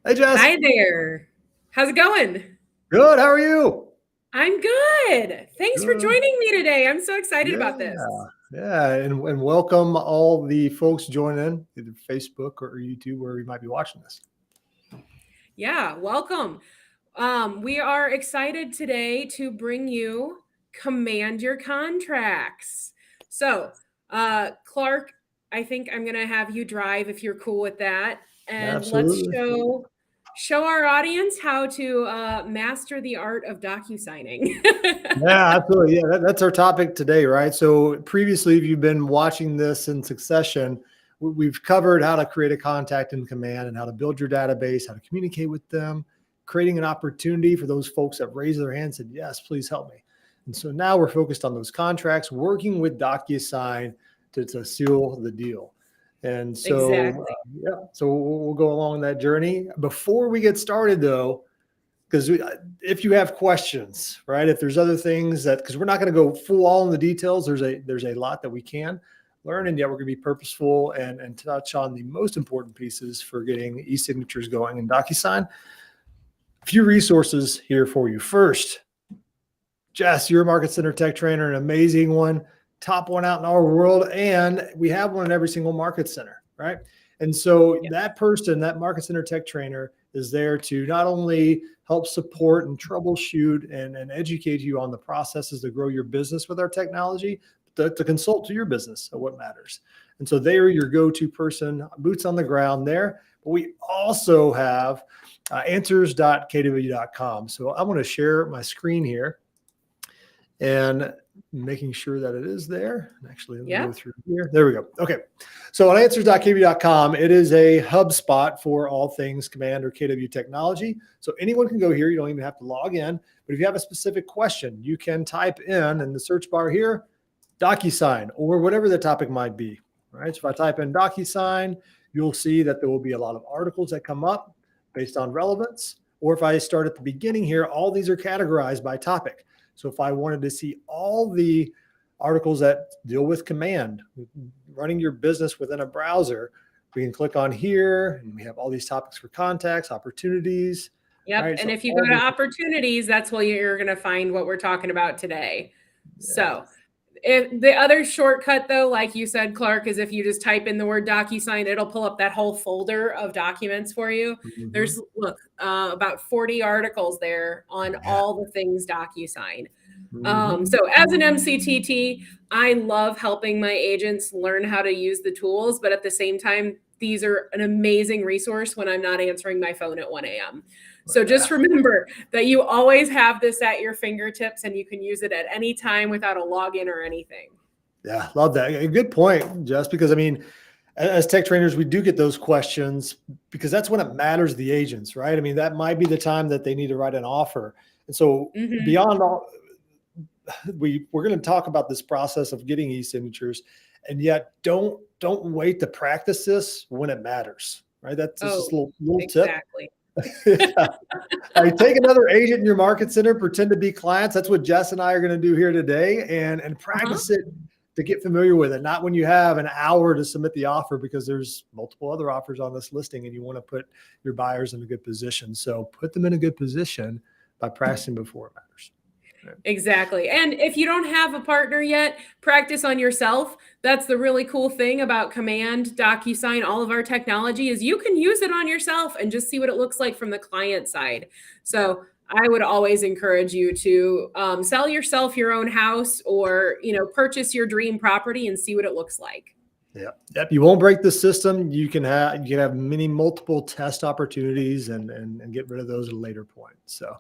Hey, Jess. Hi there. How's it going? Good. How are you? I'm good. Thanks for Good. joining me today. I'm so excited Yeah. about this. Yeah. And welcome all the folks joining in, either Facebook or YouTube, where you might be watching this. Yeah, welcome. We are excited today to bring you Command Your Contracts. So, Clark, I think I'm going to have you drive if you're cool with that. And let's Absolutely. show our audience how to master the art of docu-signing. Yeah, absolutely. Yeah, that's our topic today, right? So previously, if you've been watching this in succession, we've covered how to create a contact in Command and how to build your database, how to communicate with them, creating an opportunity for those folks that raise their hand and said, yes, please help me. And so now we're focused on those contracts, working with Docusign to seal the deal. And so, Exactly. so we'll go along that journey. Before we get started, though, because if you have questions, right, if there's other things that, because we're not going to go full all in the details, there's a lot that we can learn, and yet we're going to be purposeful and touch on the most important pieces for getting e-signatures going in DocuSign. A few resources here for you. First, Jess, you're a Market Center Tech Trainer, an amazing one, top one out in our world, and we have one in every single Market Center, right? And so that person, that Market Center Tech Trainer, is there to not only help support and troubleshoot and educate you on the processes to grow your business with our technology, but to consult to your business of what matters. And so they are your go-to person, boots on the ground there. But we also have AnswersKWcom. So I want to share my screen here and making sure that it is there. Actually, let me go through here. There we go. Okay. So on answers.kw.com, it is a hub spot for all things Command or KW technology. So anyone can go here. You don't even have to log in. But if you have a specific question, you can type in the search bar here, DocuSign, or whatever the topic might be. All right. So if I type in DocuSign, you'll see that there will be a lot of articles that come up based on relevance. Or if I start at the beginning here, all these are categorized by topic. So if I wanted to see all the articles that deal with Command, running your business within a browser, we can click on here, and we have all these topics for contacts, opportunities. Yep. Right? And So if you go to opportunities, that's where you're going to find what we're talking about today. Yeah. So if the other shortcut, though, like you said, Clark, is if you just type in the word DocuSign, it'll pull up that whole folder of documents for you. Mm-hmm. There's, look, about 40 articles there on all the things DocuSign. Mm-hmm. So as an MCTT, I love helping my agents learn how to use the tools, but at the same time, these are an amazing resource when I'm not answering my phone at 1 a.m. So just remember that you always have this at your fingertips and you can use it at any time without a login or anything. Yeah, love that. A good point, Jess, because I mean, as tech trainers, we do get those questions because that's when it matters to the agents, right? I mean, that might be the time that they need to write an offer. And so beyond all, we're going to talk about this process of getting e-signatures, and yet don't wait to practice this when it matters, right? That's just a little tip. Yeah. Right, take another agent in your Market Center, pretend to be clients. That's what Jess and I are going to do here today, and practice it to get familiar with it. Not when you have an hour to submit the offer, because there's multiple other offers on this listing and you want to put your buyers in a good position. So put them in a good position by practicing before it matters. Exactly. And if you don't have a partner yet, practice on yourself. That's the really cool thing about Command, DocuSign, all of our technology is you can use it on yourself and just see what it looks like from the client side. So I would always encourage you to sell yourself your own house, or, purchase your dream property and see what it looks like. Yep. You won't break the system. You can have multiple test opportunities and get rid of those at a later point. So.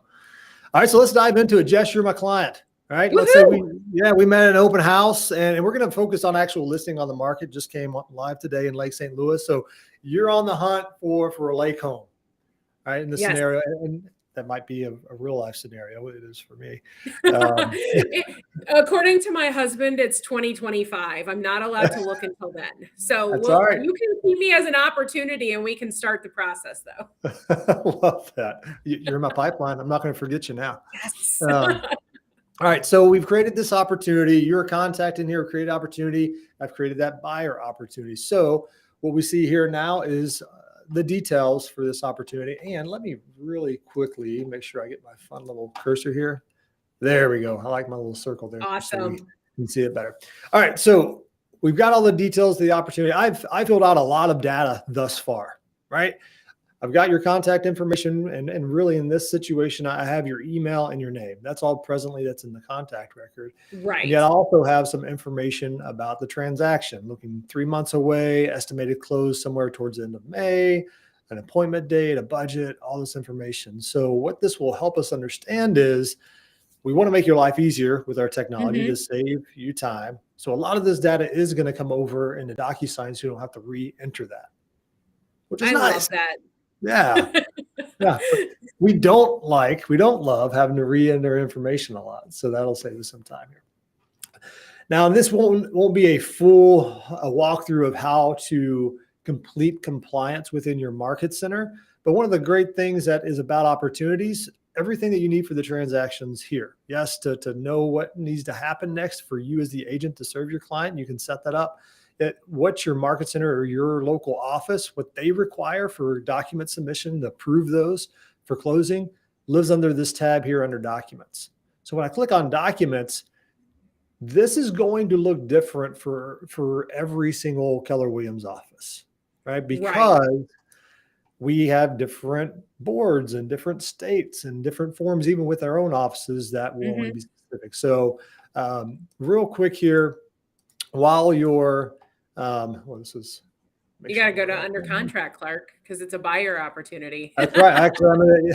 All right, so let's dive into it. Jess, you're my client. All right, let's say we met at an open house, and we're going to focus on actual listing on the market. Just came live today in Lake St. Louis. So you're on the hunt for a lake home, right? In this scenario, and that might be a real life scenario. It is for me. According to my husband, it's 2025. I'm not allowed to look until then. So you can see me as an opportunity, and we can start the process, though. Love that. You're in my pipeline. I'm not going to forget you now. Yes. All right. So we've created this opportunity. You're a contact in here, create opportunity. I've created that buyer opportunity. So what we see here now is the details for this opportunity. And let me really quickly make sure I get my fun little cursor here. There we go. I like my little circle there. So we Awesome. can see it better. All right. So we've got all the details of the opportunity. I filled out a lot of data thus far, right? I've got your contact information, and really in this situation, I have your email and your name. That's all presently that's in the contact record. Right. And yet I also have some information about the transaction, looking 3 months away, estimated close somewhere towards the end of May, an appointment date, a budget, all this information. So what this will help us understand is we want to make your life easier with our technology to save you time. So a lot of this data is going to come over into Docusign, so you don't have to re-enter that, which is I nice. love that. Yeah. Yeah. We don't love having to re-enter information a lot. So that'll save us some time here. Now, this won't be a full walkthrough of how to complete compliance within your market center. But one of the great things that is about opportunities, everything that you need for the transactions here. Yes, to know what needs to happen next for you as the agent to serve your client, you can set that up. What your market center or your local office, what they require for document submission to approve those for closing lives under this tab here under documents. So when I click on documents, this is going to look different for every single Keller Williams office, right? Because we have different boards in different states and different forms, even with our own offices that will only be specific. So real quick here, while you're this is. You got to go to under contract, Clark, because it's a buyer opportunity. That's right. Actually,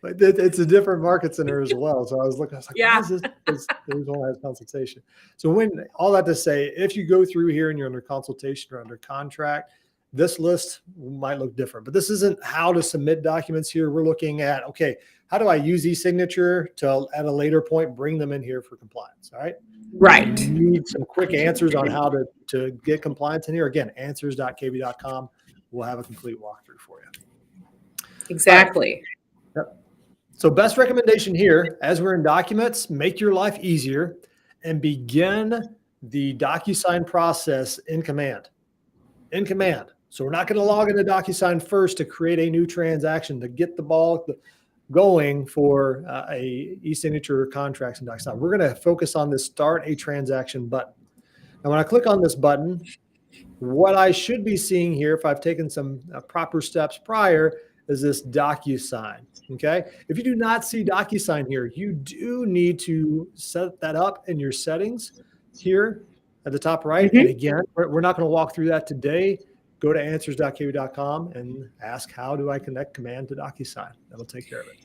it's a different market center as well. So I was looking, why is this? There's one that has consultation. So all that to say, if you go through here and you're under consultation or under contract, this list might look different, but this isn't how to submit documents here. We're looking at, okay, how do I use e-signature to, at a later point, bring them in here for compliance? All right. Right. You need some quick answers on how to get compliance in here. Again, AnswersKWcom will have a complete walkthrough for you. Exactly. Yep. So best recommendation here, as we're in documents, make your life easier and begin the DocuSign process in Command. In Command. So we're not going to log into DocuSign first to create a new transaction to get the ball going for a e-signature contracts in DocuSign. We're going to focus on this start a transaction button. Now, when I click on this button, what I should be seeing here, if I've taken some proper steps prior, is this DocuSign. Okay. If you do not see DocuSign here, you do need to set that up in your settings here at the top right. And again, we're not going to walk through that today. Go to AnswersKWcom and ask, how do I connect Command to DocuSign? That'll take care of it.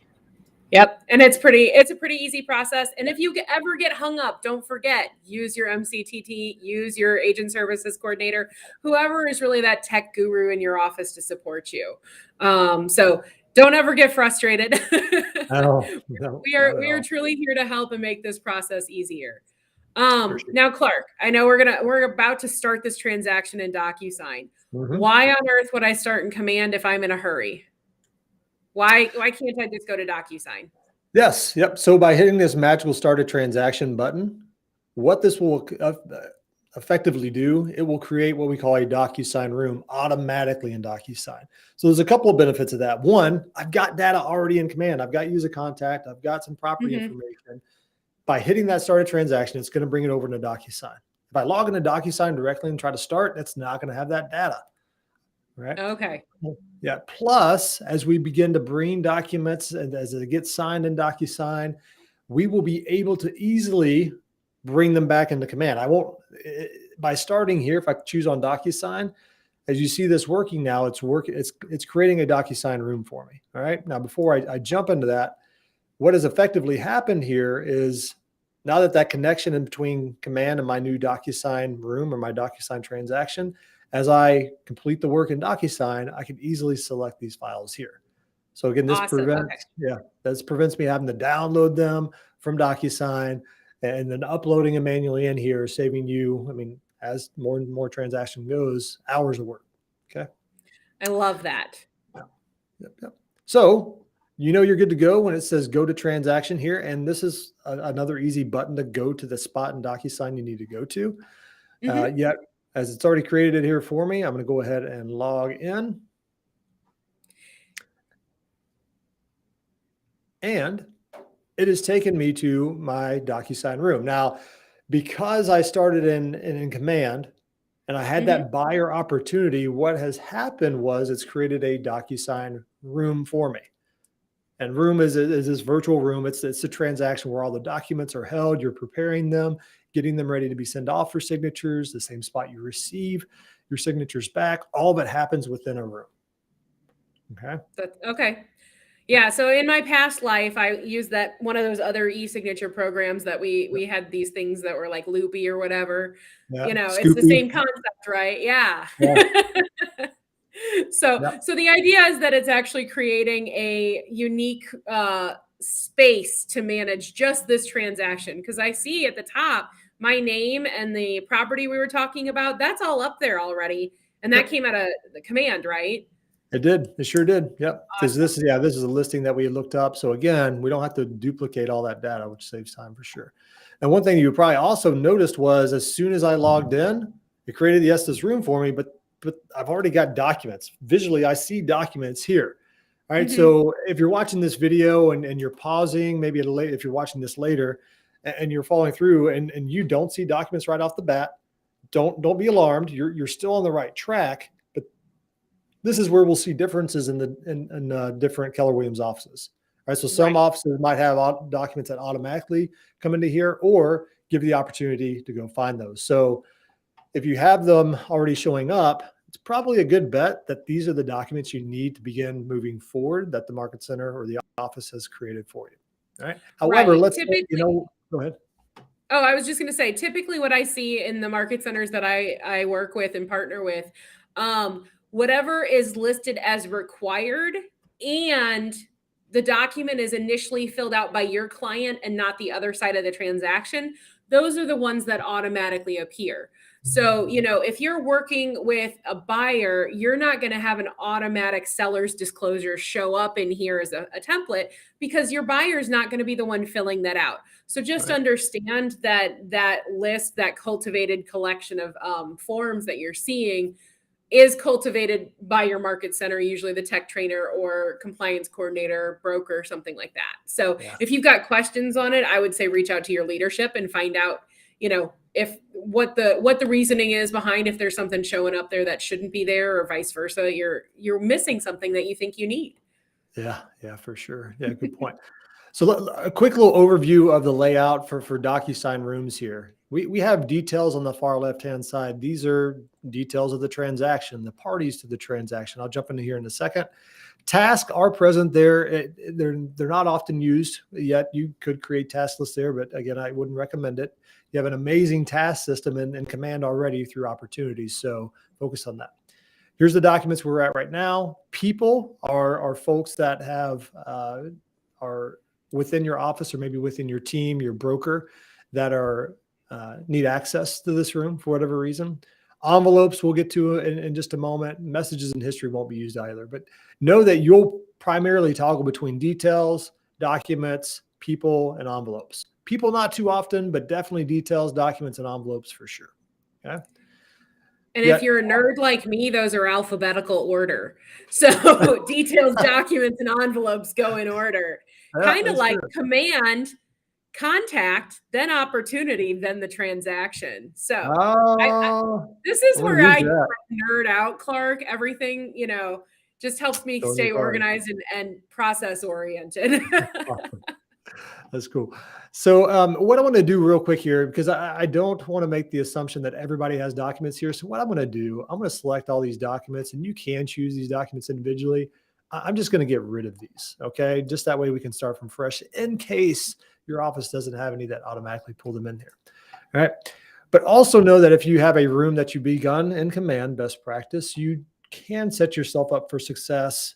Yep. And it's a pretty easy process. And if you ever get hung up, don't forget, use your MCTT, use your agent services coordinator, whoever is really that tech guru in your office to support you. So don't ever get frustrated. No, we are truly here to help and make this process easier. Now, Clark, I know we're about to start this transaction in DocuSign. Why on earth would I start in Command if I'm in a hurry? Why can't I just go to DocuSign? Yes. Yep. So by hitting this magical start a transaction button, what this will effectively do, it will create what we call a Docusign room automatically in DocuSign. So there's a couple of benefits of that. One, I've got data already in Command. I've got user contact. I've got some property information. By hitting that start a transaction, it's going to bring it over into DocuSign. If I log into DocuSign directly and try to start, it's not going to have that data. Right? Okay. Yeah. Plus, as we begin to bring documents and as it gets signed in DocuSign, we will be able to easily bring them back into Command. By starting here, if I choose on DocuSign, as you see this working now, it's creating a DocuSign room for me. All right. Now, before I jump into that, what has effectively happened here is now that connection in between Command and my new DocuSign room or my DocuSign transaction, as I complete the work in DocuSign, I can easily select these files here. So again, this prevents me having to download them from DocuSign and then uploading them manually in here, saving you, as more and more transaction goes, hours of work. Okay. I love that. Yep. So you're good to go when it says go to transaction here. And this is another easy button to go to the spot in DocuSign you need to go to. Yet, as it's already created it here for me, I'm going to go ahead and log in. And it has taken me to my Docusign room. Now, because I started in Command and I had Mhm. that buyer opportunity, what has happened was it's created a Docusign room for me. And room is this virtual room. It's a transaction where all the documents are held. You're preparing them, getting them ready to be sent off for signatures, the same spot you receive your signatures back. All of it happens within a room. Okay. Okay. Yeah. Yeah, so in my past life, I used that one of those other e-signature programs that we had these things that were like loopy or whatever. Yeah. It's the Scoopy. same concept, right? Yeah. Yeah. So Yeah. so the idea is that it's actually creating a unique space to manage just this transaction, because I see at the top my name and the property we were talking about, that's all up there already. And that Yep. came out of the Command, right? It did. It sure did. Yep. Because Awesome. this is a listing that we looked up. So again, we don't have to duplicate all that data, which saves time for sure. And one thing you probably also noticed was as soon as I logged in, it created the Estes room for me, but I've already got documents. Visually, I see documents here. All right. Hmm. So if you're watching this video and you're pausing, maybe if you're watching this later and you're following through and you don't see documents right off the bat, don't be alarmed. You're still on the right track. But this is where we'll see differences in different Keller Williams offices. All right, so some Right. offices might have documents that automatically come into here, or give you the opportunity to go find those. So if you have them already showing up, it's probably a good bet that these are the documents you need to begin moving forward that the market center or the office has created for you. All right. However, Right. let's say, Typically, go ahead. oh, I was just going to say, typically what I see in the market centers that I work with and partner with, whatever is listed as required and the document is initially filled out by your client and not the other side of the transaction, those are the ones that automatically appear. So, if you're working with a buyer, you're not going to have an automatic seller's disclosure show up in here as a template, because your buyer's not going to be the one filling that out. So All just right. understand that list, that cultivated collection of forms that you're seeing, is cultivated by your market center, usually the tech trainer or compliance coordinator, broker, something like that. So Yeah. if you've got questions on it, I would say reach out to your leadership and find out, if what the reasoning is behind, if there's something showing up there that shouldn't be there, or vice versa, you're missing something that you think you need. Yeah. Yeah, for sure. Yeah. Good point. So a quick little overview of the layout for Docusign rooms here. We have details on the far left-hand side. These are details of the transaction, the parties to the transaction. I'll jump into here in a second. Tasks are present there. They're not often used yet. You could create task lists there, but again, I wouldn't recommend it. You have an amazing task system in Command already through opportunities. So focus on that. Here's the documents we're at right now. People are folks that are within your office or maybe within your team, your broker, that are need access to this room for whatever reason. Envelopes we'll get to in just a moment. Messages and history won't be used either. But know that you'll primarily toggle between details, documents, people, and envelopes. People not too often, but definitely details, documents, and envelopes for sure. Okay. And if Yeah. you're a nerd like me, those are alphabetical order. So details, documents, and envelopes go in order. Yeah, Kind of that's like true. command, contact, then opportunity, then the transaction. So I Oh, this is I'm gonna where use I that. nerd out, Clark. Everything, just helps me Showing your stay card. organized and process oriented. Awesome. That's cool. So what I want to do real quick here, because I don't want to make the assumption that everybody has documents here. So what I'm going to do, I'm going to select all these documents, and you can choose these documents individually. I'm just going to get rid of these. Okay. Just that way we can start from fresh in case your office doesn't have any that automatically pull them in here. All right. But also know that if you have a room that you begun in Command, best practice, you can set yourself up for success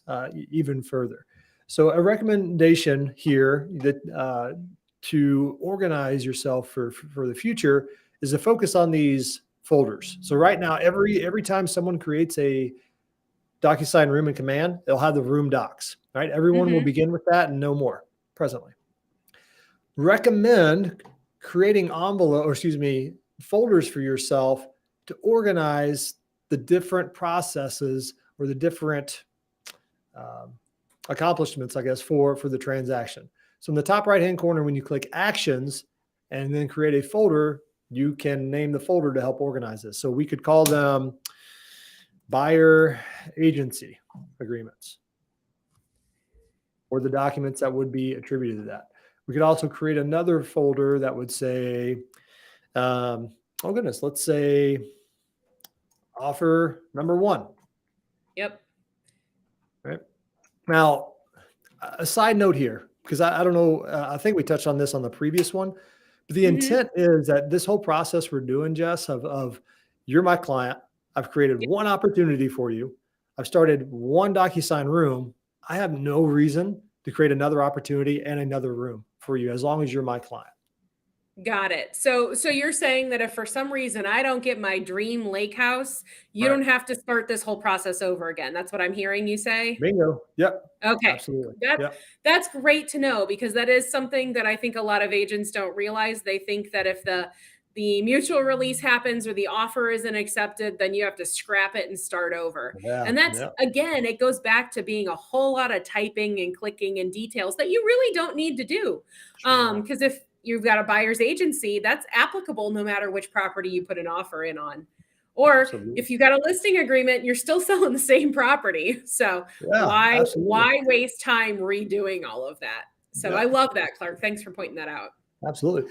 even further. So a recommendation here that to organize yourself for the future is to focus on these folders. So right now, every time someone creates a Docusign room in Command, they'll have the room docs. Right, everyone will Mhm. begin with that and no more presently. Recommend creating envelope, or excuse me, folders for yourself to organize the different processes or the different um, accomplishments, I guess, for the transaction. So in the top right-hand corner, when you click actions and then create a folder, you can name the folder to help organize this. So we could call them buyer agency agreements, or the documents that would be attributed to that. We could also create another folder that would say, oh goodness, let's say offer number 1. Yep. Right. Now, a side note here, because I don't know, I think we touched on this on the previous one, but the intent is that this whole process we're doing, Jess, of you're my client, I've created one opportunity for you, I've started one Docusign room, I have no reason to create another opportunity and another room for you as long as you're my client. Got it. So you're saying that if for some reason I don't get my dream lake house, you don't have to start this whole process over again. That's what I'm hearing you say? Bingo. Yep. Okay. Absolutely. That's great to know, because that is something that I think a lot of agents don't realize. They think that if the mutual release happens or the offer isn't accepted, then you have to scrap it and start over. And that's, again, it goes back to being a whole lot of typing and clicking and details that you really don't need to do. Because if you've got a buyer's agency, that's applicable no matter which property you put an offer in on. Or if you got a listing agreement, you're still selling the same property. So why waste time redoing all of that? So I love that, Clark. Thanks for pointing that out. Absolutely.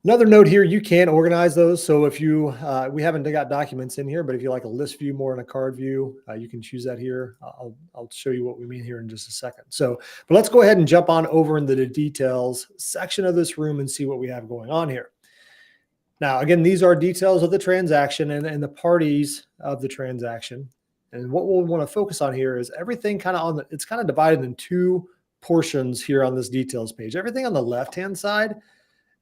Another note here, you can organize those. So if you, we haven't got documents in here, but if you like a list view more than a card view, you can choose that here. I'll show you what we mean here in just a second. So, but let's go ahead and jump on over into the details section of this room and see what we have going on here. Now, again, these are details of the transaction and the parties of the transaction. And what we'll want to focus on here is everything kind of it's kind of divided in 2 portions here on this details page. Everything on the left-hand side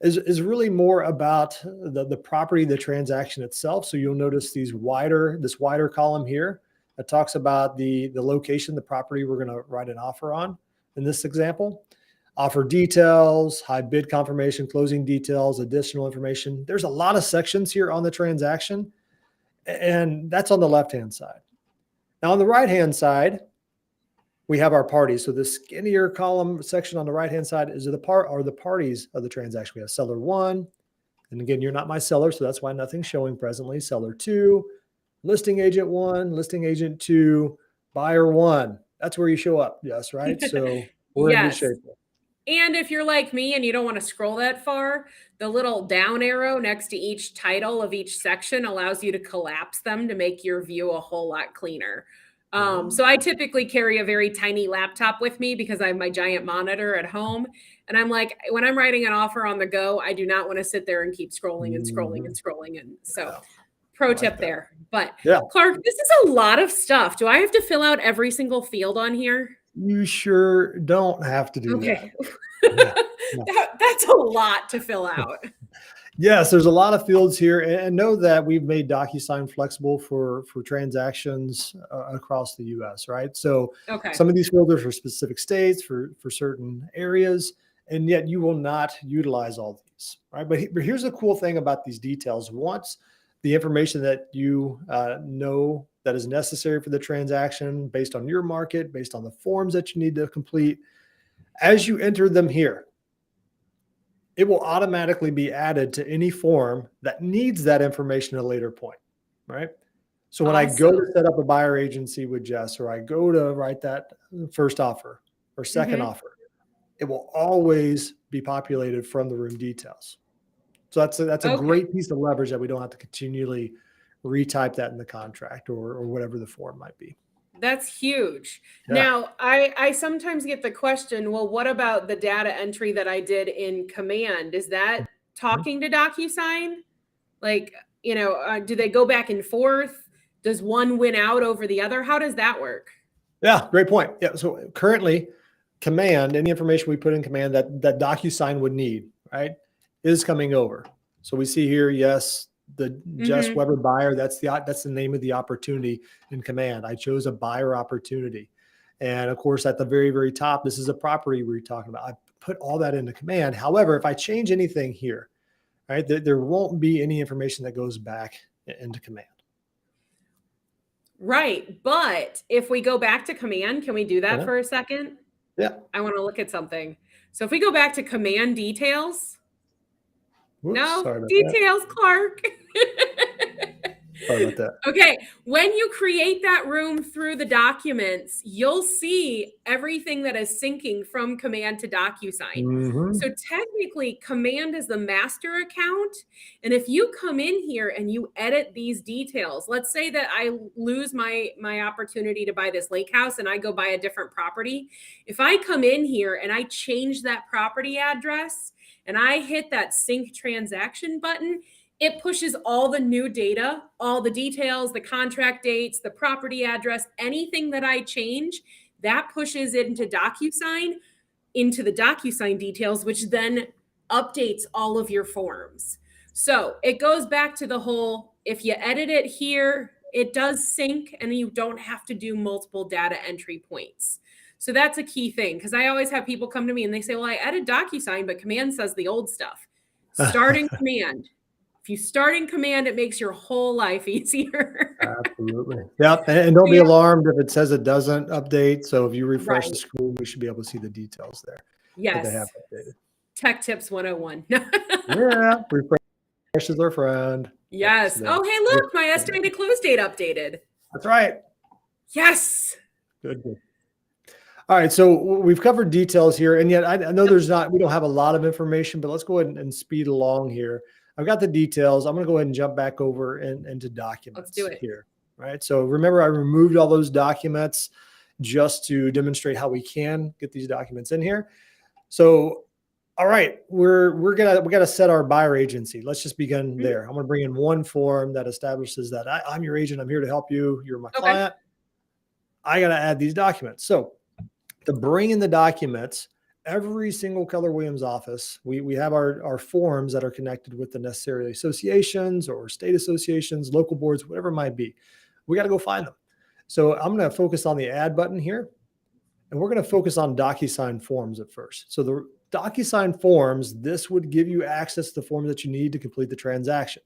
is really more about the property, the transaction itself. So you'll notice this wider column here that talks about the location, the property we're going to write an offer on in this example. Offer details, high bid confirmation, closing details, additional information. There's a lot of sections here on the transaction, and that's on the left-hand side. Now on the right-hand side, we have our parties. So the skinnier column section on the right-hand side is the parties of the transaction. We have seller 1, and again, you're not my seller, so that's why nothing's showing presently. Seller 2, listing agent 1, listing agent 2, buyer 1. That's where you show up. Yes, right? So we're in good shape. And if you're like me and you don't want to scroll that far, the little down arrow next to each title of each section allows you to collapse them to make your view a whole lot cleaner. So I typically carry a very tiny laptop with me because I have my giant monitor at home. And I'm like, when I'm writing an offer on the go, I do not want to sit there and keep scrolling and scrolling and scrolling. And so pro tip there. But Clark, this is a lot of stuff. Do I have to fill out every single field on here? You sure don't have to do that. That's a lot to fill out. Yes, there's a lot of fields here, and know that we've made Docusign flexible for transactions across the U.S., right? So some of these fields are for specific states, for certain areas, and yet you will not utilize all these, right? But here's the cool thing about these details. Once the information that you know that is necessary for the transaction based on your market, based on the forms that you need to complete, as you enter them here, it will automatically be added to any form that needs that information at a later point, right? So when I go to set up a buyer agency with Jess, or I go to write that first offer or second offer, it will always be populated from the room details. So that's a great piece of leverage that we don't have to continually retype that in the contract or whatever the form might be. That's huge. Now, I sometimes get the question, well, what about the data entry that I did in Command? Is that talking to Docusign? Like, do they go back and forth? Does one win out over the other? How does that work? Yeah, great point. Yeah, so currently, Command, any information we put in Command that Docusign would need, right, is coming over. So we see here, yes, the Jess Weber buyer, that's the name of the opportunity in Command. I chose a buyer opportunity. And of course, at the very, very top, this is a property we're talking about. I put all that into Command. However, if I change anything here, right, there won't be any information that goes back into Command. Right. But if we go back to command, can we do that Uh-huh. for a second? Yeah. I want to look at something. So if we go back to command details, Whoops. no, Sorry about that. details, Clark. Sorry about that. Okay, when you create that room through the documents, you'll see everything that is syncing from command to Docusign. Mm-hmm. So technically, command is the master account. And if you come in here and you edit these details, let's say that I lose my opportunity to buy this lake house and I go buy a different property. If I come in here and I change that property address and I hit that sync transaction button, it pushes all the new data, all the details, the contract dates, the property address, anything that I change, that pushes it into Docusign, into the Docusign details, which then updates all of your forms. So it goes back to the whole, if you edit it here, it does sync and you don't have to do multiple data entry points. So that's a key thing, because I always have people come to me and they say, well, I added Docusign, but command says the old stuff. Start in command. If you start in command, it makes your whole life easier. Absolutely. Yep. And don't be Yeah. alarmed if it says it doesn't update. So if you refresh Right. the screen, we should be able to see the details there that they have Yes. updated. Tech tips 101. Yeah. Refresh is our friend. Yes. So Oh, hey, look, my estimated close date updated. that's right. Yes. Good. All right. So we've covered details here. And yet I know we don't have a lot of information, but let's go ahead and speed along here. I've got the details. I'm going to go ahead and jump back over into documents. Let's do it here. Right. So remember, I removed all those documents just to demonstrate how we can get these documents in here. So, all right, we got to set our buyer agency. Let's just begin there. I'm going to bring in one form that establishes that I'm your agent. I'm here to help you. You're my client. I got to add these documents. So to bring in the documents, every single Keller Williams office, we have our forms that are connected with the necessary associations or state associations, local boards, whatever it might be. We got to go find them. So I'm going to focus on the add button here, and we're going to focus on Docusign forms at first. So the Docusign forms, this would give you access to the forms that you need to complete the transaction.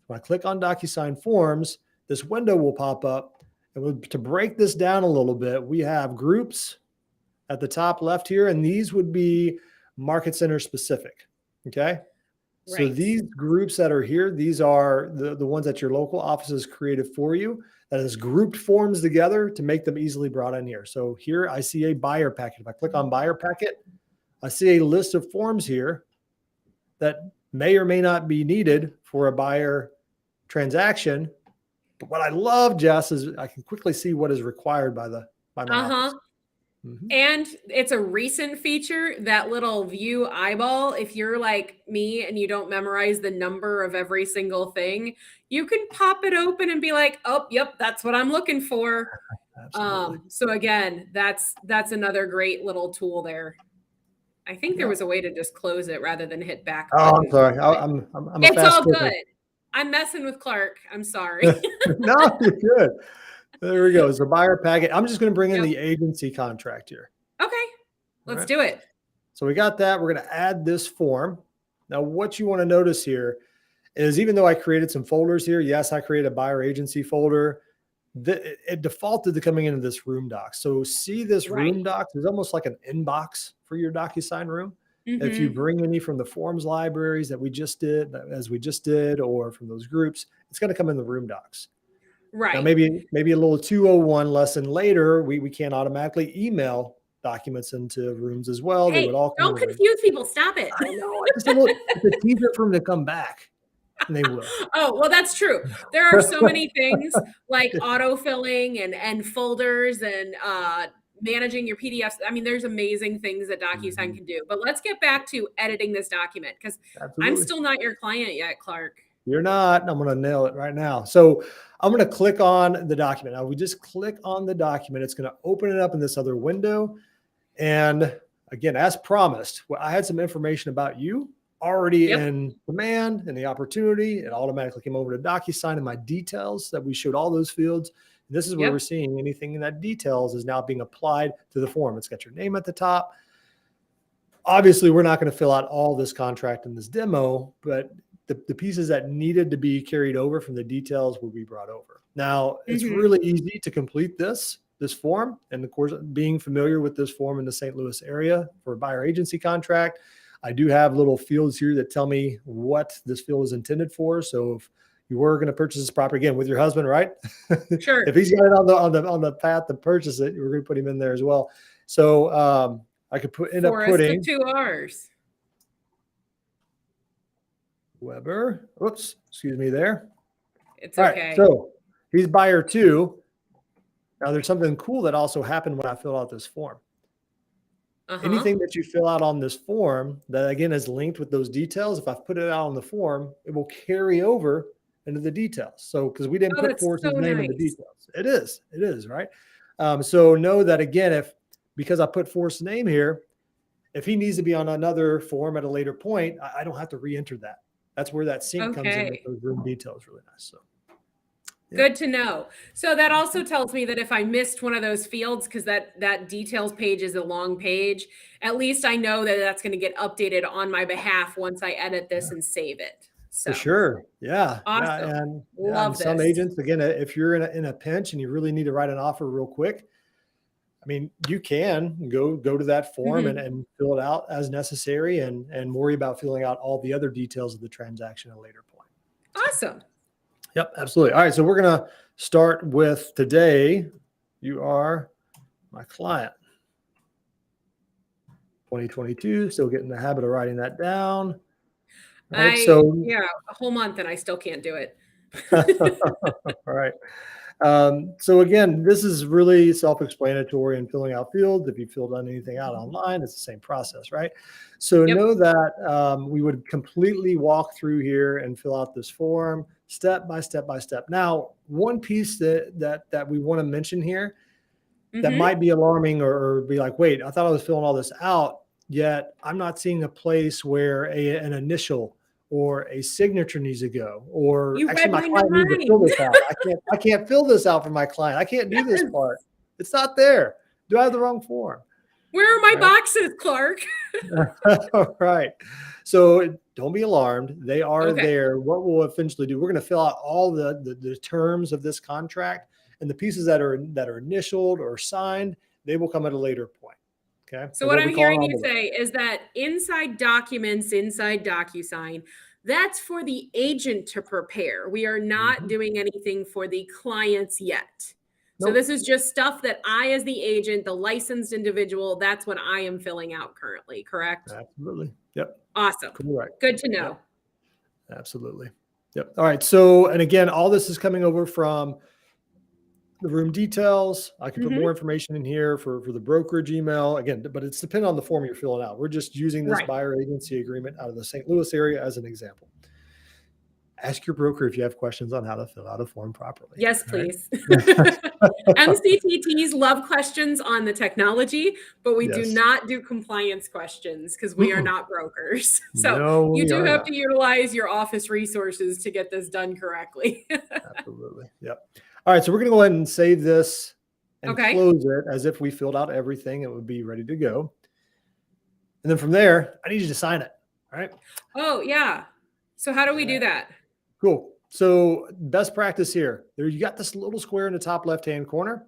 When I click on Docusign forms, this window will pop up. And to break this down a little bit, we have groups at the top left here, and these would be market center specific. Okay. So these groups that are here, these are the ones that your local offices created for you, that has grouped forms together to make them easily brought in here. So here I see a buyer packet. If I click on buyer packet, I see a list of forms here that may or may not be needed for a buyer transaction. But what I love, Jess, is I can quickly see what is required by my office. And it's a recent feature, that little view eyeball. If you're like me and you don't memorize the number of every single thing, you can pop it open and be like, oh, yep, that's what I'm looking for. So again, that's another great little tool there. I think there was a way to just close it rather than hit back. Oh, I'm sorry. I'm a it's fast all clicker. good. I'm messing with Clark. I'm sorry. No, you're good. There we go. So buyer packet. I'm just going to bring in the agency contract here. Okay. Let's do it. So we got that. We're going to add this form. Now, what you want to notice here is, even though I created some folders here, yes, I created a buyer agency folder. It defaulted to coming into this room doc. So see this room doc is almost like an inbox for your Docusign room. If you bring any from the forms libraries that we just did, or from those groups, it's going to come in the room docs. Right. Now, maybe a little 201 lesson later, we can't automatically email documents into rooms as well. Hey, they would all don't confuse people. Stop it. I know. It's a teaser for them to come back. And they will. Oh, well, that's true. There are so many things like autofilling and folders and managing your PDFs. I mean, there's amazing things that Docusign can do. But let's get back to editing this document, because I'm still not your client yet, Clark. You're not. I'm going to nail it right now. So I'm going to click on the document. Now, we just click on the document. It's going to open it up in this other window. And again, as promised, I had some information about you already in command and the opportunity. It automatically came over to Docusign and my details that we showed all those fields. And this is where we're seeing anything in that details is now being applied to the form. It's got your name at the top. Obviously, we're not going to fill out all this contract in this demo, but the pieces that needed to be carried over from the details will be brought over. Now, it's really easy to complete this form. And of course, being familiar with this form in the St. Louis area for a buyer agency contract, I do have little fields here that tell me what this field is intended for. So if you were going to purchase this property again with your husband, right? Sure. If he's got it on the path to purchase it, we're going to put him in there as well. So I could end up putting 2 R's. Weber. Whoops, excuse me there. It's All okay. right, so he's buyer 2. Now there's something cool that also happened when I filled out this form. Anything that you fill out on this form that again is linked with those details, if I put it out on the form, it will carry over into the details. So because we didn't put Forrest's name in the details. It is, right? So know that again, because I put Forrest's name here, if he needs to be on another form at a later point, I don't have to re-enter that. That's where that sync comes in with those room details. Really nice. So good to know. So that also tells me that if I missed one of those fields, because that details page is a long page, at least I know that that's going to get updated on my behalf once I edit this and save it. So for sure. Yeah. Awesome. Yeah. And love some this. agents, again, if you're in a pinch and you really need to write an offer real quick, I mean, you can go to that form and fill it out as necessary and worry about filling out all the other details of the transaction at a later point. Awesome. Yep, absolutely. All right. So we're going to start with today. You are my client. 2022. Still getting the habit of writing that down. Right, a whole month and I still can't do it. All right. So again, this is really self-explanatory in filling out fields. If you filled anything out online, it's the same process, right? So know that we would completely walk through here and fill out this form step by step by step. Now, one piece that we want to mention here that might be alarming or be like, wait, I thought I was filling all this out, yet I'm not seeing a place where an initial or a signature needs to go, or actually my client needs to fill this out. I can't fill this out for my client. I can't do this part. It's not there. Do I have the wrong form? Where are my boxes, Clark? All right. So don't be alarmed. They are there. What we'll eventually do, we're going to fill out all the terms of this contract, and the pieces that are initialed or signed, they will come at a later point. Okay. So what I'm hearing you say is that inside documents, inside Docusign, that's for the agent to prepare. We are not doing anything for the clients yet. So this is just stuff that I, as the agent, the licensed individual, that's what I am filling out currently, correct? Absolutely. Yep. Awesome. Correct. Good to know. Yep. Absolutely. Yep. All right. So, and again, all this is coming over from the room details. I can put more information in here for the brokerage email again, but it's dependent on the form you're filling out. We're just using this buyer agency agreement out of the St. Louis area as an example. Ask your broker if you have questions on how to fill out a form properly. Yes, please. MCTTs love questions on the technology, but we do not do compliance questions because we are not brokers. So you do have to utilize your office resources to get this done correctly. Absolutely. Yep. All right. So we're going to go ahead and save this and close it as if we filled out everything. It would be ready to go. And then from there, I need you to sign it. All right. Oh, yeah. So how do we do that? Cool. So best practice here. There, you got this little square in the top left-hand corner.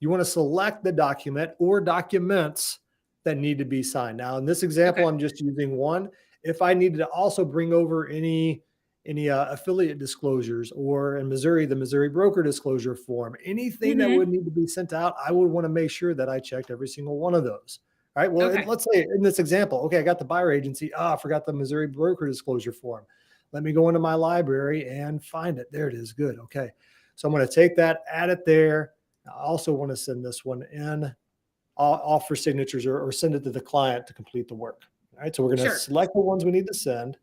You want to select the document or documents that need to be signed. Now, in this example, I'm just using one. If I needed to also bring over any affiliate disclosures, or in Missouri, the Missouri broker disclosure form, anything that would need to be sent out, I would want to make sure that I checked every single one of those. All right. Well, let's say in this example, okay, I got the buyer agency. I forgot the Missouri broker disclosure form. Let me go into my library and find it. There it is. Good. Okay. So I'm going to take that, add it there. I also want to send this one in off for signatures or send it to the client to complete the work. All right. So we're going to select the ones we need to send.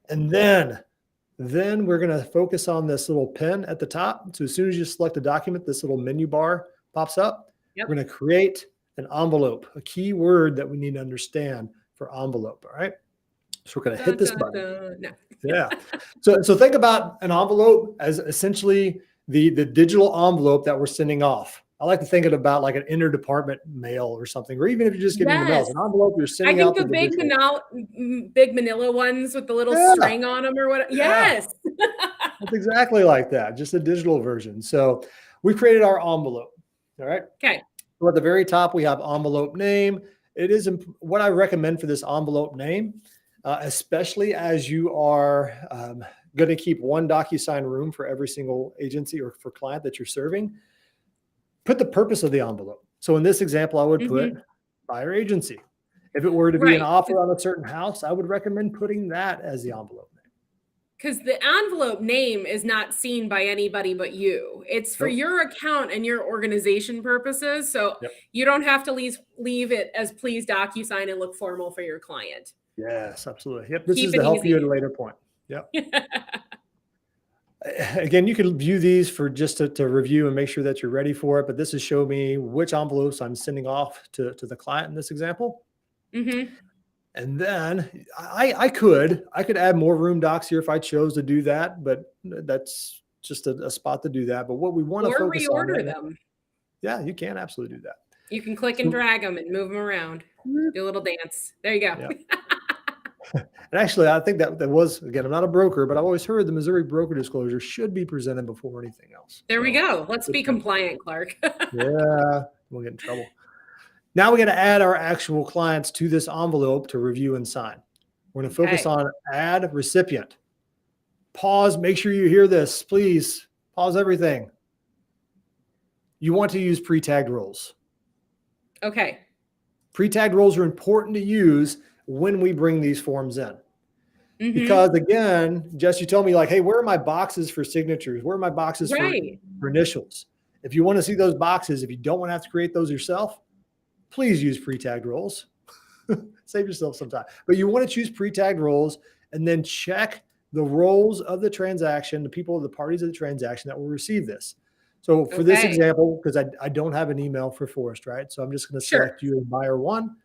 And then we're going to focus on this little pen at the top. So as soon as you select a document, this little menu bar pops up. We're going to create an envelope, a key word that we need to understand for envelope. All right. So we're going to hit this button. No. Yeah. So think about an envelope as essentially the digital envelope that we're sending off I like to think it about like an interdepartment mail or something, or even if you're just getting the mails, Yes. an envelope you're I sending think out the to the big manila ones with the little yeah, string on them or what. yeah, Yes. it's exactly like that, just a digital version. So we created our envelope. All right. Okay. So at the very top, we have envelope name. It is what I recommend for this envelope name, especially as you are going to keep one Docusign room for every single agency or for client that you're serving. Put the purpose of the envelope. So in this example, I would put buyer agency. If it were to be an Right. offer on a certain house, I would recommend putting that as the envelope name. Because the envelope name is not seen by anybody but you. It's for Nope. your account and your organization purposes. So Yep. you don't have to leave it as please DocuSign and look formal for your client. Yes, absolutely. Yep. This Keep is it to help you at easy. a later point. Yep. Again, you can view these for just to review and make sure that you're ready for it. But this is show me which envelopes I'm sending off to the client in this example. And then I could add more room docs here if I chose to do that, but that's just a spot to do that. But what we want to Or focus on reorder right now, them. yeah, you can absolutely do that. You can click and So, drag them and move them around. Do a little dance. There you go. yeah. And actually, I think that was, again, I'm not a broker, but I've always heard the Missouri broker disclosure should be presented before anything else. There we So, go. Let's be compliant, Clark. yeah, we'll get in trouble. Now we got to add our actual clients to this envelope to review and sign. We're going to focus on add recipient. Pause. Make sure you hear this. Please pause everything. You want to use pre-tagged roles. Okay. Pre-tagged roles are important to use when we bring these forms in. Because again, Jess, you told me like, hey, where are my boxes for signatures? Where are my boxes for initials? If you want to see those boxes, if you don't want to have to create those yourself, please use pre-tagged roles. Save yourself some time. But you want to choose pre-tagged roles and then check the roles of the transaction, the people, the parties of the transaction that will receive this. So for this example, because I don't have an email for Forrest, right? So I'm just going to select you as buyer one.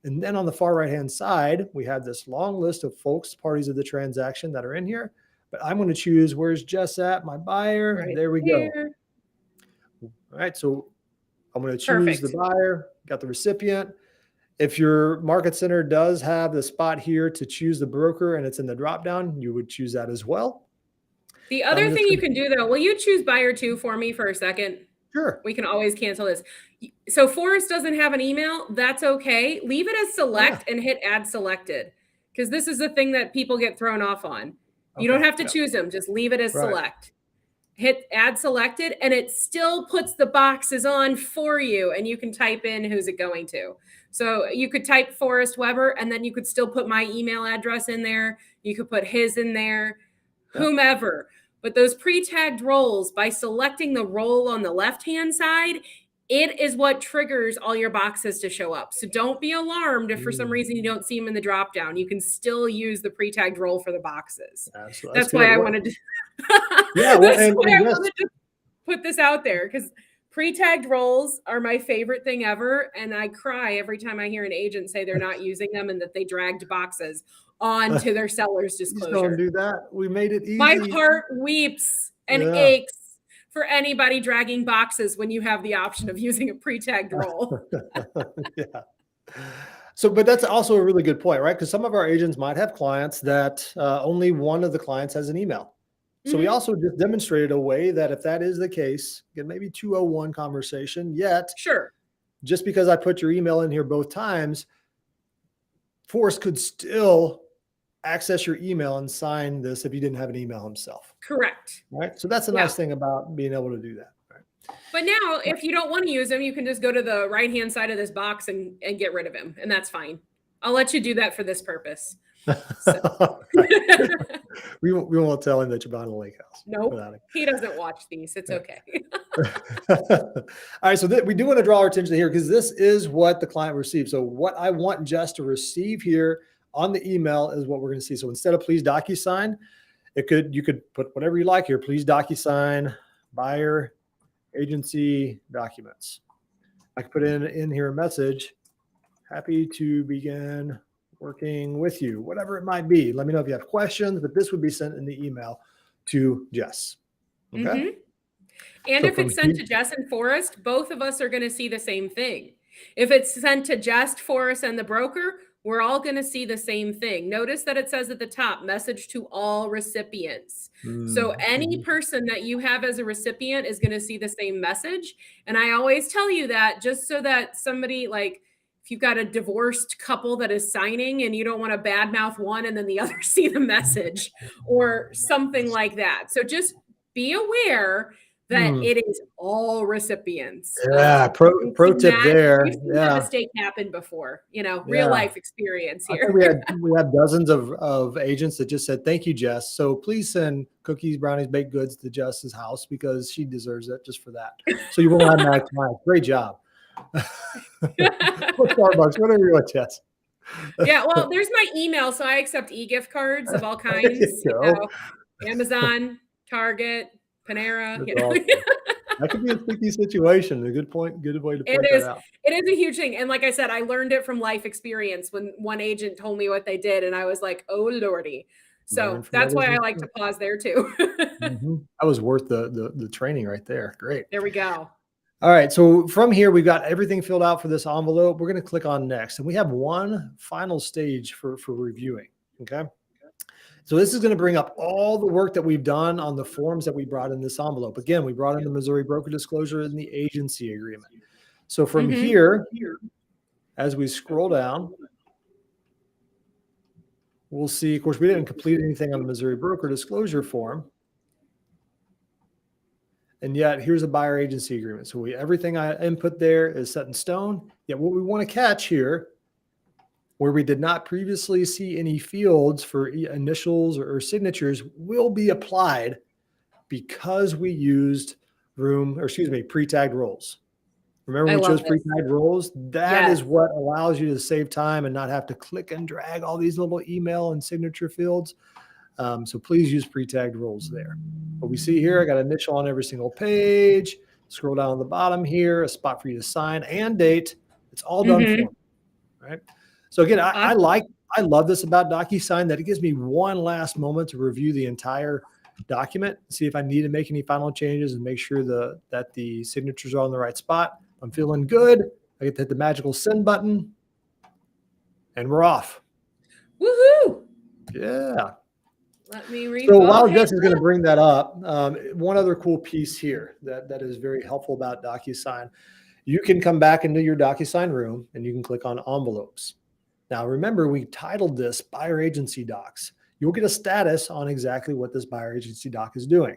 And then on the far right-hand side, we have this long list of folks, parties of the transaction that are in here. But I'm going to choose, where's Jess at? My buyer. There we go. All right. So I'm going to choose the buyer, got the recipient. If your market center does have the spot here to choose the broker and it's in the dropdown, you would choose that as well. The other thing you can do though, will you choose buyer two for me for a second? Sure. We can always cancel this. So Forrest doesn't have an email. That's okay. Leave it as select and hit add selected. Because this is the thing that people get thrown off on. You don't have to choose them. Just leave it as select. Hit add selected and it still puts the boxes on for you and you can type in who's it going to. So you could type Forrest Weber and then you could still put my email address in there. You could put his in there, whomever. But those pre-tagged roles, by selecting the role on the left-hand side, it is what triggers all your boxes to show up. So don't be alarmed if for some reason you don't see them in the drop-down. You can still use the pre-tagged role for the boxes. That's why I wanted to put this out there, because pre-tagged roles are my favorite thing ever. And I cry every time I hear an agent say they're not using them and that they dragged boxes onto their seller's disclosure. Please don't do that. We made it easy. My heart weeps and aches for anybody dragging boxes when you have the option of using a pre-tagged role. So, but that's also a really good point, right? Because some of our agents might have clients that only one of the clients has an email. So we also just demonstrated a way that if that is the case, again, maybe 201 conversation, yet just because I put your email in here both times, Forrest could still access your email and sign this if you didn't have an email himself. Correct. Right. So that's a nice thing about being able to do that. Right? But now if you don't want to use him, you can just go to the right-hand side of this box and get rid of him. And that's fine. I'll let you do that for this purpose. So. we won't tell him that you're behind a lake house. Nope. He doesn't watch these. It's okay. All right. So we do want to draw our attention here because this is what the client receives. So what I want Jess to receive here on the email is what we're going to see. So instead of please DocuSign, you could put whatever you like here. Please DocuSign buyer agency documents. I could put in here a message. Happy to begin working with you, whatever it might be. Let me know if you have questions, but this would be sent in the email to Jess. Okay. And So if from it's sent to Jess and Forrest, both of us are going to see the same thing. If it's sent to Jess, Forrest, and the broker, we're all going to see the same thing. Notice that it says at the top, message to all recipients. So any person that you have as a recipient is going to see the same message. And I always tell you that just so that somebody, like, if you've got a divorced couple that is signing and you don't want to badmouth one and then the other see the message or something like that. So just be aware that it is all recipients. Yeah, pro tip there. We've seen that Yeah. mistake happen before, real Yeah. life experience I here. think we had dozens of agents that just said, "Thank you, Jess. So please send cookies, brownies, baked goods to Jess's house because she deserves it just for that." So you won't have that time. Great job. Or Starbucks, whatever you want, Jess. Yeah, well, there's my email, so I accept e-gift cards of all There kinds. you go. Amazon, Target, Panera. That's awesome. That could be a sticky situation. A good point. Good way to point that out. It is a huge thing. And like I said, I learned it from life experience when one agent told me what they did, and I was like, "Oh Lordy." So that's why I like to pause there too. That was worth the training right there. Great. There we go. All right. So from here, we've got everything filled out for this envelope. We're going to click on next, and we have one final stage for reviewing. Okay. So this is going to bring up all the work that we've done on the forms that we brought in this envelope. Again, we brought in the Missouri broker disclosure and the agency agreement. So from here, as we scroll down, we'll see, of course, we didn't complete anything on the Missouri broker disclosure form. And yet here's a buyer agency agreement. So everything I input there is set in stone. Yet what we want to catch here, where we did not previously see any fields for initials or signatures, will be applied because we used pre-tagged roles. Remember we chose pre-tagged roles? That is what allows you to save time and not have to click and drag all these little email and signature fields. So please use pre-tagged roles there. What we see here, I got an initial on every single page. Scroll down on the bottom here, a spot for you to sign and date. It's all done for me, right? So again, I love this about Docusign, that it gives me one last moment to review the entire document, see if I need to make any final changes and make sure that the signatures are on the right spot. I'm feeling good. I get to hit the magical send button and we're off. Woohoo! Yeah. Let me read. So while Jess is going to bring that up, one other cool piece here that is very helpful about Docusign, you can come back into your Docusign room and you can click on envelopes. Now, remember, we titled this Buyer Agency Docs. You'll get a status on exactly what this Buyer Agency Doc is doing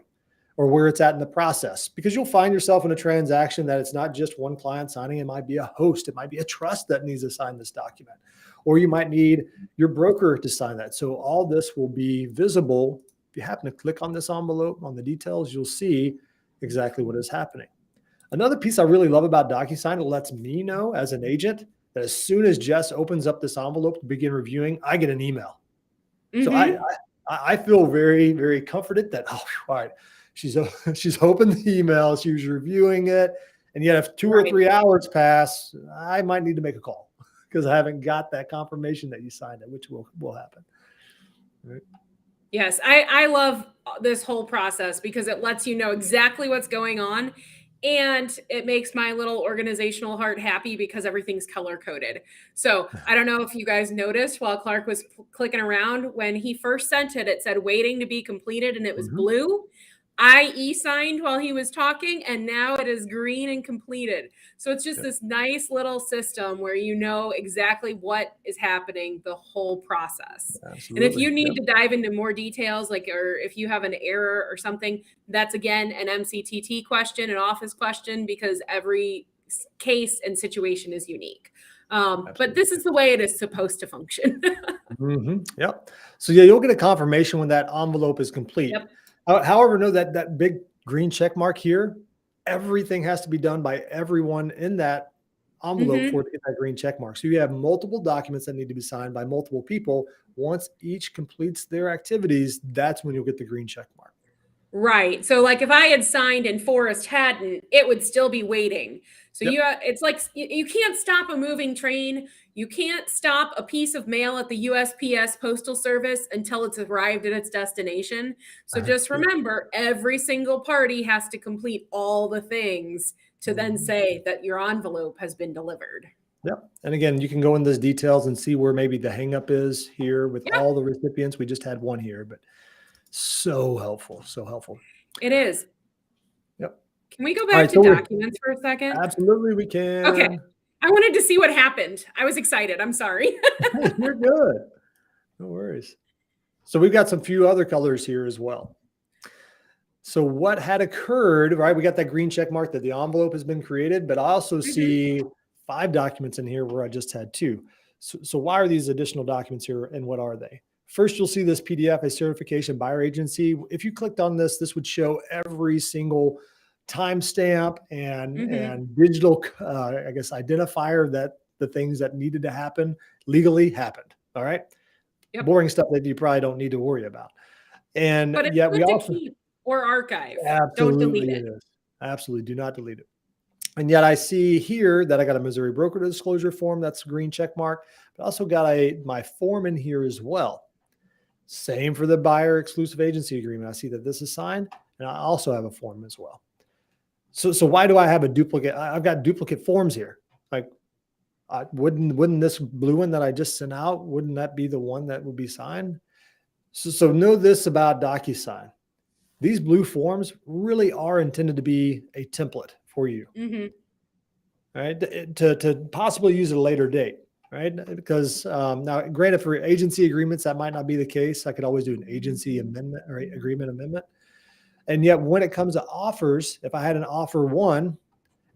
or where it's at in the process, because you'll find yourself in a transaction that it's not just one client signing. It might be a host. It might be a trust that needs to sign this document, or you might need your broker to sign that. So all this will be visible. If you happen to click on this envelope, on the details, you'll see exactly what is happening. Another piece I really love about Docusign, it lets me know as an agent that as soon as Jess opens up this envelope to begin reviewing, I get an email. So I feel very, very comforted that, oh, all right, she's opened the email, she was reviewing it. And yet if 2 or 3 hours pass, I might need to make a call because I haven't got that confirmation that you signed it, which will happen. Right? Yes, I love this whole process because it lets you know exactly what's going on. And it makes my little organizational heart happy because everything's color coded. So I don't know if you guys noticed while Clark was clicking around, when he first sent it, it said waiting to be completed and it was blue. I e-signed while he was talking and now it is green and completed. So it's just this nice little system where you know exactly what is happening the whole process. Absolutely. And if you need to dive into more details, like, or if you have an error or something, that's again an MCTT question, an office question, because every case and situation is unique. But this is the way it is supposed to function. Yep. So yeah, you'll get a confirmation when that envelope is complete. Yep. However, know that big green check mark here, everything has to be done by everyone in that envelope for it to get that green check mark. So you have multiple documents that need to be signed by multiple people. Once each completes their activities, that's when you'll get the green check mark. Right. So like if I had signed and Forrest hadn't, it would still be waiting. So Yep. it's like you can't stop a moving train. You can't stop a piece of mail at the USPS Postal Service until it's arrived at its destination. So just Yep. remember, every single party has to complete all the things to then say that your envelope has been delivered. Yep. And again, you can go in those details and see where maybe the hangup is here with Yeah, all the recipients. We just had one here, but so helpful. So helpful. it is. Yep. Can we go All back right. to So we're documents for a second? absolutely we Okay. can. I wanted to see what happened. I was excited. I'm sorry. You're good. No worries. So we've got some few other colors here as well. So what had occurred, right? We got that green check mark that the envelope has been created, but I also see 5 documents in here where I just had 2. So why are these additional documents here and what are they? First, you'll see this PDF, a certification buyer agency. If you clicked on this, this would show every single timestamp and digital, I guess, identifier that the things that needed to happen legally happened. All right. Yep. Boring stuff that you probably don't need to worry about. And But it's yet we good to also keep or archive. Don't absolutely delete it it. is. Absolutely do not delete it. And yet I see here that I got a Missouri broker disclosure form. That's a green check mark. But I also got my form in here as well. Same for the buyer exclusive agency agreement. I see that this is signed, and I also have a form as well. So why do I have a duplicate? I've got duplicate forms here. Like, wouldn't this blue one that I just sent out, wouldn't that be the one that would be signed? So know this about Docusign. These blue forms really are intended to be a template for you, right? To possibly use at a later date, right? Because now, granted, for agency agreements, that might not be the case. I could always do an agency amendment or agreement amendment. And yet when it comes to offers, if I had an offer 1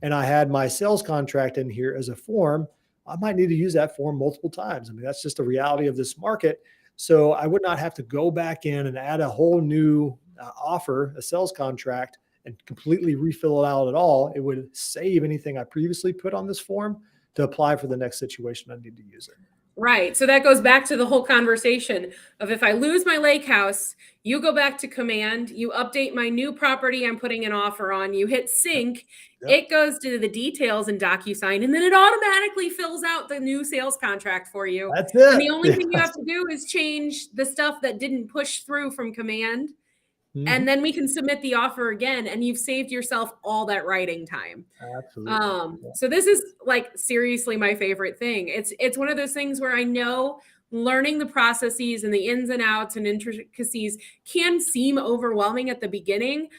and I had my sales contract in here as a form, I might need to use that form multiple times. I mean, that's just the reality of this market. So I would not have to go back in and add a whole new offer, a sales contract, and completely refill it out at all. It would save anything I previously put on this form to apply for the next situation I need to use it. Right. So that goes back to the whole conversation of if I lose my lake house, you go back to command, you update my new property I'm putting an offer on, you hit sync, it goes to the details in Docusign, and then it automatically fills out the new sales contract for you. That's it. And the only thing you have to do is change the stuff that didn't push through from command. And then we can submit the offer again, and you've saved yourself all that writing time. Absolutely. So this is like seriously my favorite thing. It's one of those things where I know learning the processes and the ins and outs and intricacies can seem overwhelming at the beginning,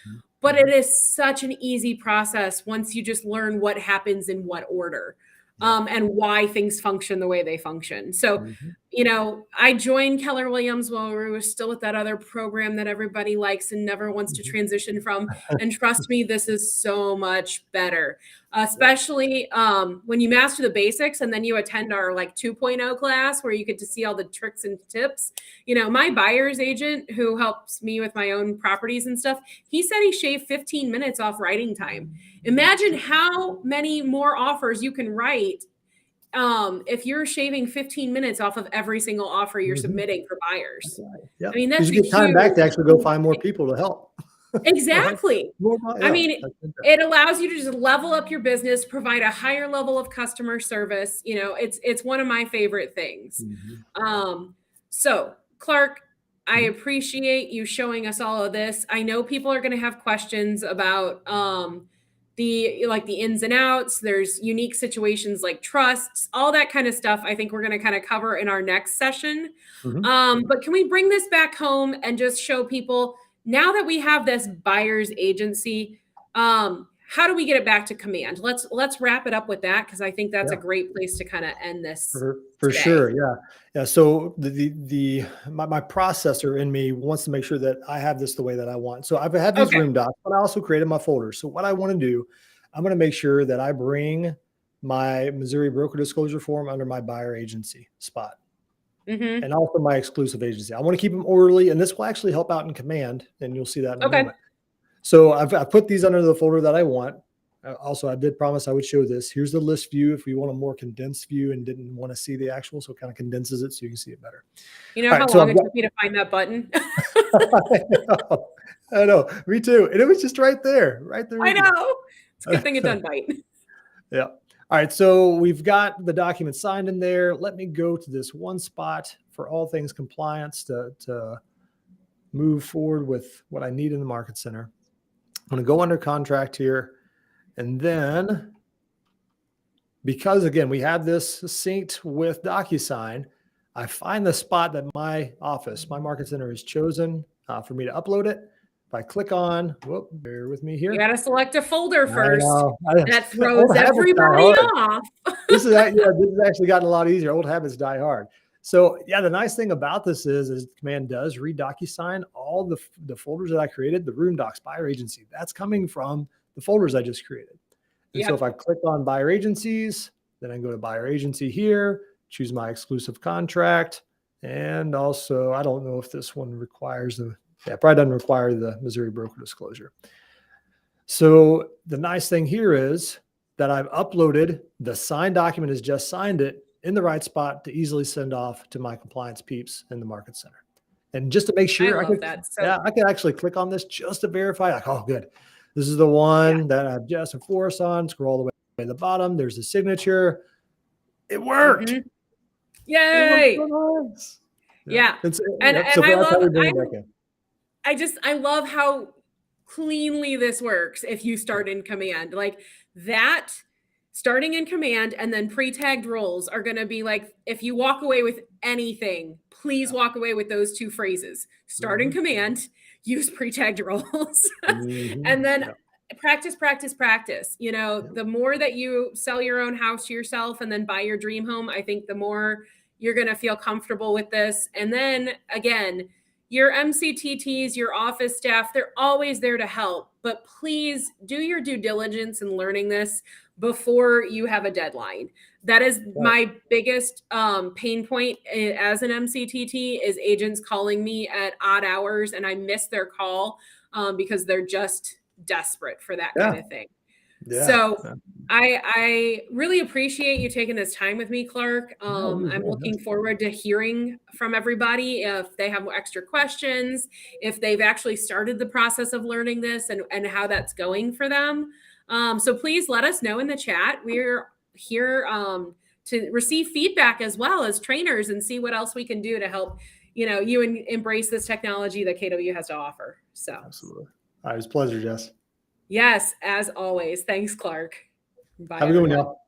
but it is such an easy process once you just learn what happens in what order. And why things function the way they function. So, I joined Keller Williams while we were still with that other program that everybody likes and never wants to transition from. And trust me, this is so much better, especially when you master the basics and then you attend our like 2.0 class where you get to see all the tricks and tips. My buyer's agent who helps me with my own properties and stuff, he said he shaved 15 minutes off writing time. Imagine how many more offers you can write if you're shaving 15 minutes off of every single offer you're submitting for buyers. Yep. I mean, that's you get time back to actually go find more people to help. Exactly. Right? I mean, it allows you to just level up your business, provide a higher level of customer service. It's one of my favorite things. So Clark, I appreciate you showing us all of this. I know people are going to have questions about the ins and outs. There's unique situations like trusts, all that kind of stuff. I think we're going to kind of cover in our next session. But can we bring this back home and just show people now that we have this buyer's agency, how do we get it back to command? Let's wrap it up with that because I think that's a great place to kind of end this. For sure, yeah. So my processor in me wants to make sure that I have this the way that I want. So I've had these room docs, but I also created my folders. So what I want to do, I'm going to make sure that I bring my Missouri broker disclosure form under my buyer agency spot. And also my exclusive agency. I want to keep them orderly, and this will actually help out in command, and you'll see that in a moment. So I've put these under the folder that I want. Also, I did promise I would show this. Here's the list view if we want a more condensed view and didn't want to see the actual, so it kind of condenses it so you can see it better. You know All how right, so long I've it got- took me to find that button? I know, me too. And it was just right there. I with you. know. It's a good thing it done bite. Yeah. All right. So we've got the document signed in there. Let me go to this one spot for all things compliance to move forward with what I need in the market center. I'm going to go under contract here. And then, because again, we have this synced with Docusign, I find the spot that my office, my market center has chosen for me to upload it. If I click on, whoop, bear with me here. You got to select a folder I first. know. That throws everybody off. This has actually gotten a lot easier. Old habits die hard. So yeah, the nice thing about this is the command does read DocuSign. All the folders that I created, the room docs, buyer agency, that's coming from the folders I just created. And so if I click on buyer agencies, then I can go to buyer agency here, choose my exclusive contract. And also, I don't know if this one requires probably doesn't require the Missouri broker disclosure. So the nice thing here is that I've uploaded the signed document, has just signed it in the right spot to easily send off to my compliance peeps in the market center. And just to make sure, I could actually click on this just to verify, like, oh, good. This is the one that I've just enforced on. Scroll all the way to the bottom. There's the signature. It worked. Mm-hmm. Yay. It so nice. I love how cleanly this works if you start in command. Like that, starting in command and then pre-tagged roles are going to be like, if you walk away with anything, please walk away with those two phrases. Start in command, use pre-tagged roles, and then practice. You know, the more that you sell your own house to yourself and then buy your dream home, I think the more you're going to feel comfortable with this. And then again, your MCTTs, your office staff, they're always there to help, but please do your due diligence in learning this before you have a deadline. That is my biggest pain point as an MCTT is agents calling me at odd hours and I miss their call because they're just desperate for that kind of thing. I really appreciate you taking this time with me, Clark. I'm looking forward to hearing from everybody if they have extra questions, if they've actually started the process of learning this and how that's going for them. So please let us know in the chat. We're here to receive feedback as well as trainers and see what else we can do to help, you embrace this technology that KW has to offer. So absolutely. All right, it was a pleasure, Jess. Yes, as always. Thanks, Clark. Bye. Have a good one, y'all.